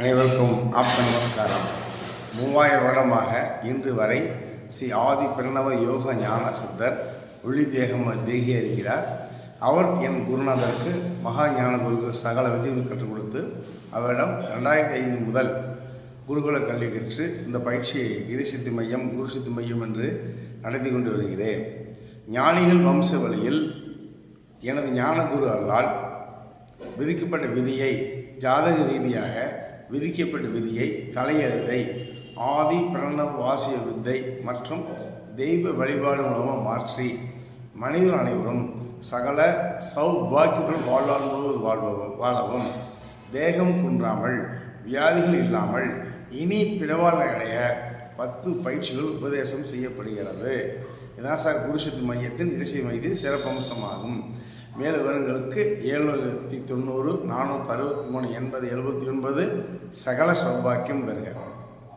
அனைவருக்கும் ஆப்த நமஸ்காரம். 3000 வருடமாக இன்று வரை ஸ்ரீ ஆதி பிரணவ யோக ஞான சித்தர் ஒளி தேகிய இருக்கிறார். அவர் என் குருநாதருக்கு மகா ஞான குரு சகல விதிகள் கற்றுக் கொடுத்து அவரிடம் 2005 முதல் குருகுல கல்வி கற்று இந்த பயிற்சியை இறைசித்தி மையம் குரு சித்தி மையம் என்று நடத்தி கொண்டு வருகிறேன். ஞானிகள் வம்ச வழியில் எனது ஞான குரு அருளால் விதிக்கப்பட்ட விதியை ஜாதக ரீதியாக விதிக்கப்பட்ட விதியை தலையெழுத்தை ஆதி பிரணவ வாசிய வித்தை மற்றும் தெய்வ வழிபாடு மூலமாக மாற்றி மனிதர்கள் அனைவரும் சகல சௌபாக்கியத்துடன் வாழவும் தேகம் குன்றாமல் வியாதிகள் இல்லாமல் இனி பிறவாழ்வை அடைய 10 பயிற்சிகள் உபதேசம் செய்யப்படுகிறது. இதான் சார் குருசித்தி மையத்தின் இறைசி மையத்தின் சிறப்பம்சமாகும். மேலும் விவரங்களுக்கு 790 463 80 79 சகல சௌபாக்கியம் பெறுக.